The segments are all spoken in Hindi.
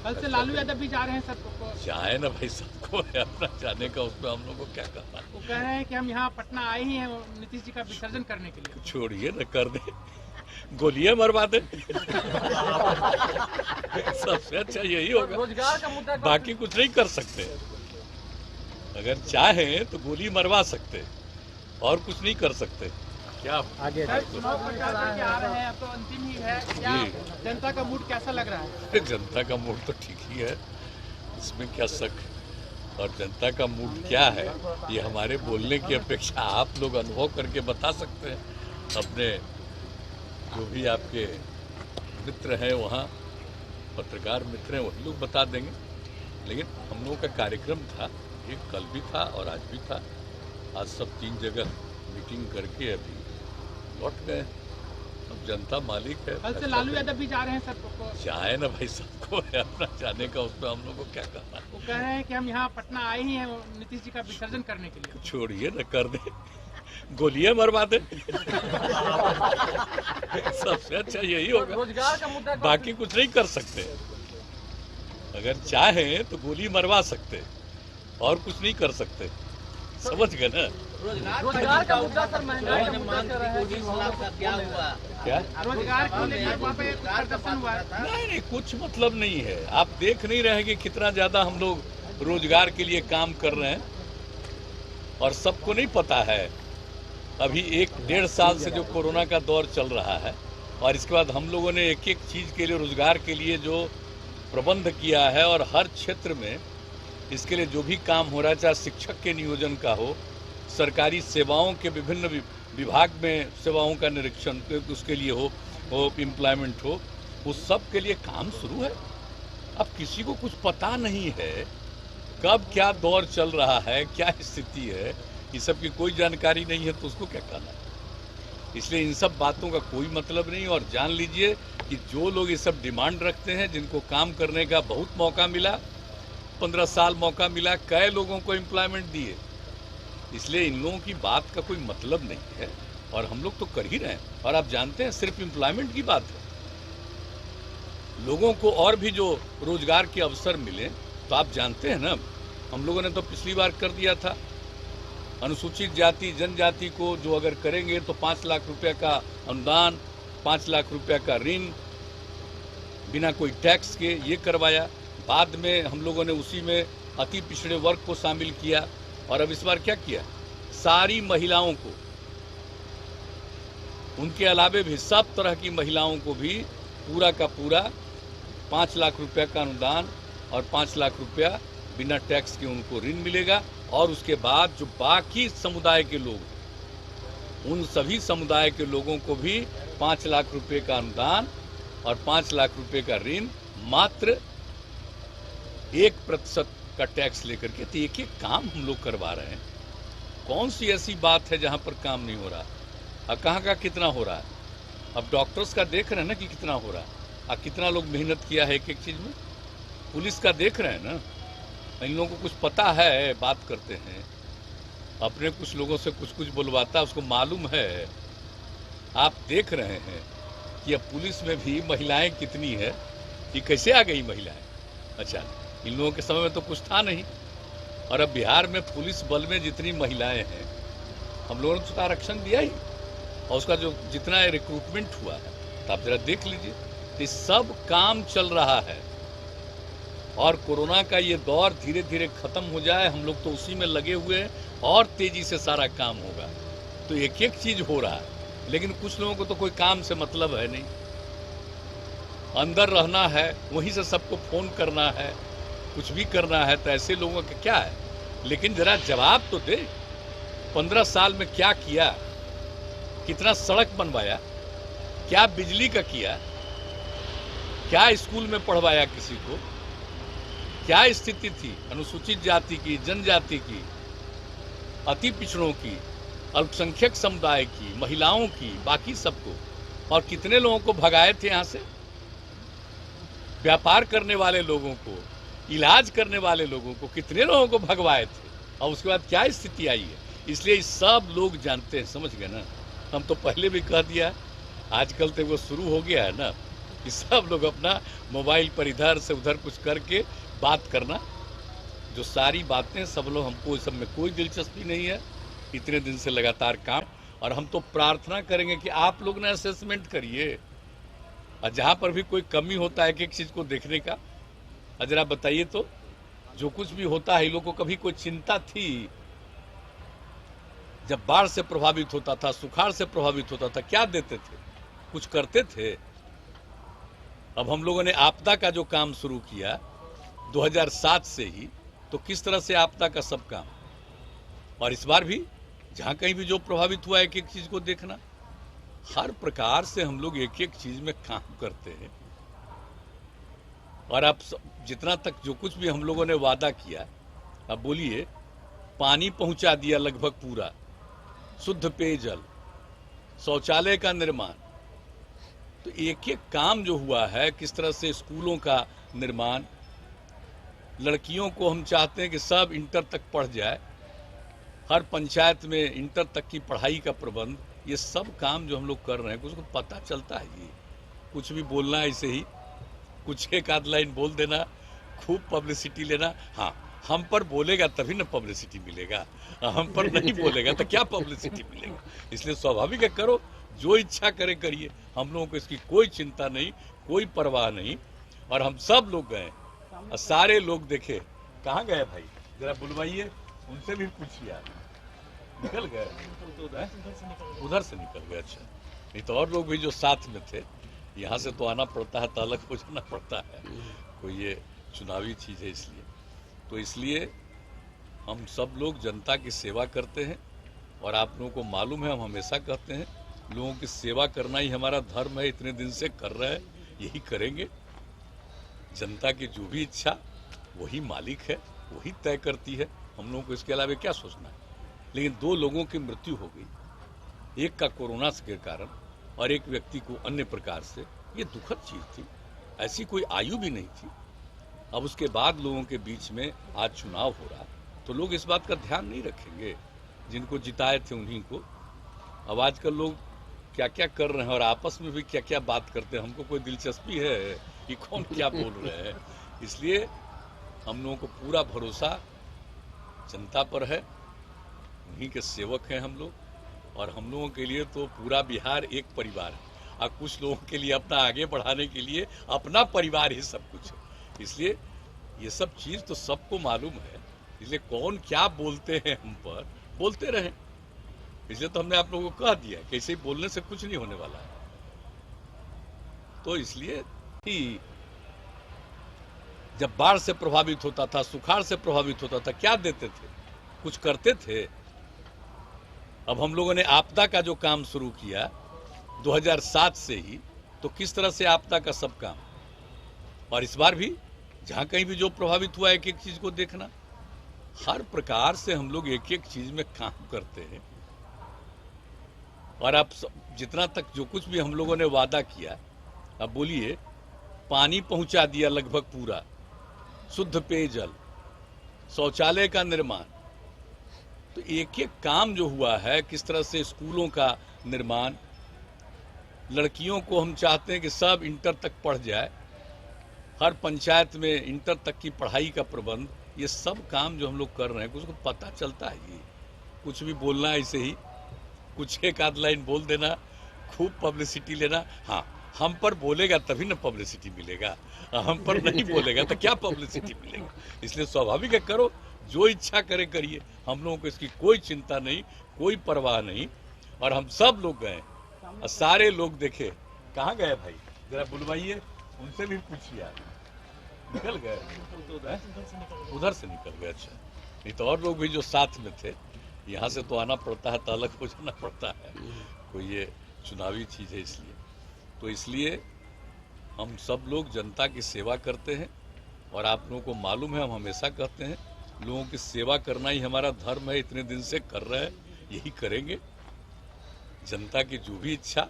कल से लालू यादव भी जा रहे हैं सबको। जाए ना भाई, सबको है अपना जाने का, उसमें हम लोग को क्या करना है। वो कह रहे हैं कि हम यहाँ पटना आए ही हैं नीतीश जी का विसर्जन करने के लिए। छोड़िए ना, कर दे, गोलियां मरवा दे। सबसे अच्छा यही होगा। रोजगार का मुद्दा बाकी कुछ नहीं कर सकते। अगर चाहें तो गोली मरवा सकते और कुछ नहीं कर सकते। क्या आगे चुनाव प्रचार करके आ रहे हैं, अब तो अंतिम ही है, क्या जनता का मूड कैसा लग रहा है? जनता का मूड तो ठीक ही है, इसमें क्या शक। और जनता का मूड क्या है ये हमारे बोलने की अपेक्षा आप लोग अनुभव करके बता सकते हैं। अपने जो भी आपके मित्र हैं वहाँ, पत्रकार मित्र हैं, वही लोग बता देंगे। लेकिन हम लोगों का कार्यक्रम था, ये कल भी था और आज भी था। आज सब 3 जगह मीटिंग करके अभी लौट गए। अब जनता मालिक है। कल से लालू यादव भी जा रहे हैं सबको। जाए ना भाई, सबको है अपना जाने का, उसमें हम लोग को क्या करना है। वो कह रहे हैं कि हम यहाँ पटना आए ही हैं नीतीश जी का विसर्जन करने के लिए। छोड़िए ना, कर दे, गोलियां मरवा दे। सबसे अच्छा यही होगा। रोजगार का मुद्दा बाकी कुछ नहीं कर सकते। अगर चाहें तो गोली मरवा सकते और कुछ नहीं कर सकते। समझ गए ना। रोजगार का मुद्दा सर, महंगाई का मुद्दा कर रहे हैं। क्या हुआ? क्या रोजगार को लेकर वहाँ पे प्रदर्शन हुआ है। नहीं, कुछ मतलब नहीं है। आप देख नहीं रहे कि कितना ज्यादा हम लोग रोजगार के लिए काम कर रहे हैं, और सबको नहीं पता है। अभी 1-1.5 साल से जो कोरोना का दौर चल रहा है, और इसके बाद हम लोगों ने एक एक चीज के लिए, रोजगार के लिए जो प्रबंध किया है, और हर क्षेत्र में इसके लिए जो भी काम हो रहा है, चाहे शिक्षक के नियोजन का हो, सरकारी सेवाओं के विभिन्न विभाग में सेवाओं का निरीक्षण उसके लिए हो एम्प्लॉयमेंट हो, उस सब के लिए काम शुरू है। अब किसी को कुछ पता नहीं है कब क्या दौर चल रहा है, क्या स्थिति है, ये सब की कोई जानकारी नहीं है, तो उसको क्या कहना है। इसलिए इन सब बातों का कोई मतलब नहीं। और जान लीजिए कि जो लोग ये सब डिमांड रखते हैं, जिनको काम करने का बहुत मौका मिला, 15 साल मौका मिला, कई लोगों को एम्प्लॉयमेंट दिए, इसलिए इन लोगों की बात का कोई मतलब नहीं है। और हम लोग तो कर ही रहे हैं। और आप जानते हैं, सिर्फ एम्प्लॉयमेंट की बात है, लोगों को और भी जो रोजगार के अवसर मिले, तो आप जानते हैं ना, हम लोगों ने तो पिछली बार कर दिया था, अनुसूचित जाति जनजाति को जो अगर करेंगे तो 5 लाख रुपए का अनुदान, 5 लाख रुपए का ऋण बिना कोई टैक्स के, ये करवाया। बाद में हम लोगों ने उसी में अति पिछड़े वर्ग को शामिल किया। और अब इस बार क्या किया, सारी महिलाओं को, उनके अलावे भी सब तरह की महिलाओं को भी पूरा का पूरा 5 लाख रुपया का अनुदान और 5 लाख रुपया बिना टैक्स के उनको ऋण मिलेगा। और उसके बाद जो बाकी समुदाय के लोग, उन सभी समुदाय के लोगों को भी 5 लाख रुपए का अनुदान और 5 लाख रुपए का ऋण, मात्र 1% का टैक्स लेकर के। तो एक काम हम लोग करवा रहे हैं। कौन सी ऐसी बात है जहां पर काम नहीं हो रहा, और कहाँ का कितना हो रहा है। अब डॉक्टर्स का देख रहे हैं ना कि कितना हो रहा है, और कितना लोग मेहनत किया है एक एक चीज में। पुलिस का देख रहे हैं ना, इन लोगों को कुछ पता है, बात करते हैं, अपने कुछ लोगों से कुछ कुछ बुलवाता है, उसको मालूम है। आप देख रहे हैं कि अब पुलिस में भी महिलाएं कितनी है, ये कैसे आ गई महिलाएं। अच्छा, इन लोगों के समय में तो कुछ था नहीं। और अब बिहार में पुलिस बल में जितनी महिलाएं हैं, हम लोगों ने उसका आरक्षण दिया ही, और उसका जो जितना रिक्रूटमेंट हुआ है, तो आप जरा देख लीजिए। तो सब काम चल रहा है, और कोरोना का ये दौर धीरे धीरे खत्म हो जाए, हम लोग तो उसी में लगे हुए हैं, और तेजी से सारा काम होगा। तो एक एक चीज हो रहा है, लेकिन कुछ लोगों को तो कोई काम से मतलब है नहीं, अंदर रहना है, वहीं से सबको फोन करना है, कुछ भी करना है। तो ऐसे लोगों का क्या है। लेकिन जरा जवाब तो दे, 15 साल में क्या किया, कितना सड़क बनवाया, क्या बिजली का किया, क्या स्कूल में पढ़वाया किसी को, क्या स्थिति थी अनुसूचित जाति की, जनजाति की, अति पिछड़ों की, अल्पसंख्यक समुदाय की, महिलाओं की, बाकी सबको। और कितने लोगों को भगाए थे यहाँ से, व्यापार करने वाले लोगों को, इलाज करने वाले लोगों को, कितने लोगों को भगवाए थे, और उसके बाद क्या स्थिति आई है। इसलिए सब लोग जानते हैं, समझ गए ना। हम तो पहले भी कह दिया, आजकल तो वो शुरू हो गया है ना, कि सब लोग अपना मोबाइल पर इधर से उधर कुछ करके बात करना, जो सारी बातें सब लोग, हमको इस सब में कोई दिलचस्पी नहीं है। इतने दिन से लगातार काम, और हम तो प्रार्थना करेंगे कि आप लोग ना असेसमेंट करिए, और जहाँ पर भी कोई कमी होता है एक एक चीज़ को देखने का, जरा बताइए तो। जो कुछ भी होता है, इन लोगों को कभी कोई चिंता थी? जब बाढ़ से प्रभावित होता था, सुखाड़ से प्रभावित होता था, क्या देते थे? कुछ करते थे? अब हम लोगों ने आपदा का जो काम शुरू किया 2007 से ही, तो किस तरह से आपदा का सब काम, और इस बार भी जहां कहीं भी जो प्रभावित हुआ एक एक चीज को देखना, हर प्रकार से हम लोग एक एक चीज में काम करते हैं। और अब जितना तक जो कुछ भी हम लोगों ने वादा किया, अब बोलिए, पानी पहुंचा दिया लगभग पूरा, शुद्ध पेयजल, शौचालय का निर्माण, तो एक एक काम जो हुआ है, किस तरह से स्कूलों का निर्माण, लड़कियों को हम चाहते हैं कि सब इंटर तक पढ़ जाए, हर पंचायत में इंटर तक की पढ़ाई का प्रबंध, ये सब काम जो हम लोग कर रहे हैं, उसको पता चलता है। ये कुछ भी बोलना ऐसे ही, कुछ एक आध लाइन बोल देना, खूब पब्लिसिटी लेना। हाँ, हम पर बोलेगा तभी ना पब्लिसिटी मिलेगा, हम पर नहीं बोलेगा तो क्या पब्लिसिटी मिलेगा। इसलिए स्वाभाविक है, करो, जो इच्छा करे करिए, हम लोगों को इसकी कोई चिंता नहीं, कोई परवाह नहीं। और हम सब लोग गए, और सारे लोग देखे, कहाँ गए भाई, जरा बुलवाइए, उनसे भी पूछिए। आप निकल गए? उधर से निकल गए। अच्छा, नहीं तो और लोग भी जो साथ में थे, यहाँ से तो आना पड़ता है, तो अलग हो जाना पड़ता है, कोई ये चुनावी चीज़ है इसलिए। तो इसलिए हम सब लोग जनता की सेवा करते हैं, और आप लोगों को मालूम है, हम हमेशा कहते हैं, लोगों की सेवा करना ही हमारा धर्म है, इतने दिन से कर रहे हैं, यही करेंगे। जनता की जो भी इच्छा, वही मालिक है, वही तय करती है, हम लोगों को इसके अलावा क्या सोचना है। लेकिन 2 लोगों की मृत्यु हो गई, एक का कोरोना के कारण और एक व्यक्ति को अन्य प्रकार से, ये दुखद चीज़ थी, ऐसी कोई आयु भी नहीं थी। अब उसके बाद लोगों के बीच में आज चुनाव हो रहा, तो लोग इस बात का ध्यान नहीं रखेंगे, जिनको जिताए थे उन्हीं को। अब आजकल लोग क्या क्या कर रहे हैं, और आपस में भी क्या क्या बात करते हैं, हमको कोई दिलचस्पी है कि कौन क्या बोल रहे हैं। इसलिए हम लोगों को पूरा भरोसा जनता पर है, उन्हीं के सेवक हैं हम लोग, और हम लोगों के लिए तो पूरा बिहार एक परिवार है, और कुछ लोगों के लिए अपना आगे बढ़ाने के लिए अपना परिवार ही सब कुछ है। इसलिए ये सब चीज़ तो सबको मालूम है, इसलिए कौन क्या बोलते हैं हम पर, बोलते रहें। इसलिए तो हमने आप लोगों को कह दिया कि ऐसे ही बोलने से कुछ नहीं होने वाला है। तो इसलिए ही जब बाढ़ से प्रभावित होता था, सुखाड़ से प्रभावित होता था, क्या देते थे? कुछ करते थे? अब हम लोगों ने आपदा का जो काम शुरू किया 2007 से ही, तो किस तरह से आपदा का सब काम, और इस बार भी जहां कहीं भी जो प्रभावित हुआ एक एक चीज को देखना, हर प्रकार से हम लोग एक एक चीज में काम करते हैं। और अब जितना तक जो कुछ भी हम लोगों ने वादा किया, अब बोलिए, पानी पहुंचा दिया लगभग पूरा, शुद्ध पेयजल, शौचालय का निर्माण, तो एक एक काम जो हुआ है, किस तरह से स्कूलों का निर्माण, लड़कियों को हम चाहते हैं कि सब इंटर तक पढ़ जाए, हर पंचायत में इंटर तक की पढ़ाई का प्रबंध, ये सब काम जो हम लोग कर रहे हैं, उसको पता चलता है। ये कुछ भी बोलना ऐसे ही, कुछ एक आध लाइन बोल देना, खूब पब्लिसिटी लेना। हाँ, हम पर बोलेगा तभी ना पब्लिसिटी मिलेगा, हम पर नहीं बोलेगा तो क्या पब्लिसिटी मिलेगा। इसलिए स्वाभाविक है, करो, जो इच्छा करे करिए, हम लोगों को इसकी कोई चिंता नहीं, कोई परवाह नहीं। और हम सब लोग गए, और सारे लोग देखे, कहाँ गए भाई, जरा बुलवाइए, उनसे भी पूछिए। आप निकल गए? उधर से निकल गए। अच्छा, नहीं तो और लोग भी जो साथ में थे, यहाँ से तो आना पड़ता है, तो अलग हो जाना पड़ता है, कोई ये चुनावी चीज़ है इसलिए। तो इसलिए हम सब लोग जनता की सेवा करते हैं, और आप लोगों को मालूम है, हम हमेशा कहते हैं, लोगों की सेवा करना ही हमारा धर्म है, इतने दिन से कर रहे हैं, यही करेंगे। जनता की जो भी इच्छा,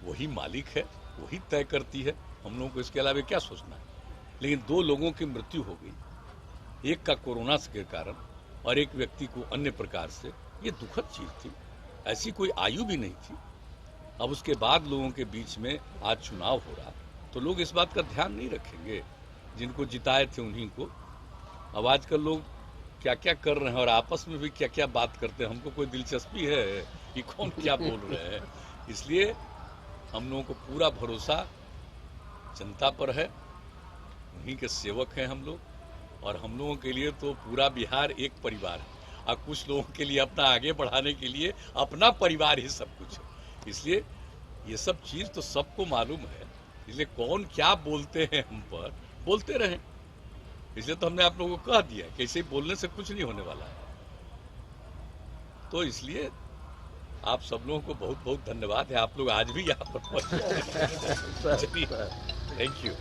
वही मालिक है, वही तय करती है, हम लोगों को इसके अलावा क्या सोचना है। लेकिन 2 लोगों की मृत्यु हो गई, एक का कोरोना के कारण और एक व्यक्ति को अन्य प्रकार से, ये दुखद चीज़ थी, ऐसी कोई आयु भी नहीं थी। अब उसके बाद लोगों के बीच में आज चुनाव हो रहा, तो लोग इस बात का ध्यान नहीं रखेंगे। जिनको जिताए थे उन्हीं को। अब आजकल लोग क्या क्या कर रहे हैं और आपस में भी क्या क्या बात करते हैं, हमको कोई दिलचस्पी है कि कौन क्या बोल रहे हैं। इसलिए हम लोगों को पूरा भरोसा जनता पर है, उन्हीं के सेवक हैं हम लोग, और हम लोगों के लिए तो पूरा बिहार एक परिवार है, और कुछ लोगों के लिए अपना आगे बढ़ाने के लिए अपना परिवार ही सब कुछ है। इसलिए ये सब चीज़ तो सबको मालूम है, इसलिए कौन क्या बोलते हैं हम पर, बोलते रहें। इसलिए तो हमने आप लोगों को कह दिया कि ऐसे बोलने से कुछ नहीं होने वाला है। तो इसलिए आप सब लोगों को बहुत बहुत धन्यवाद है, आप लोग आज भी यहाँ पर पहुंचे। चलिए, थैंक यू।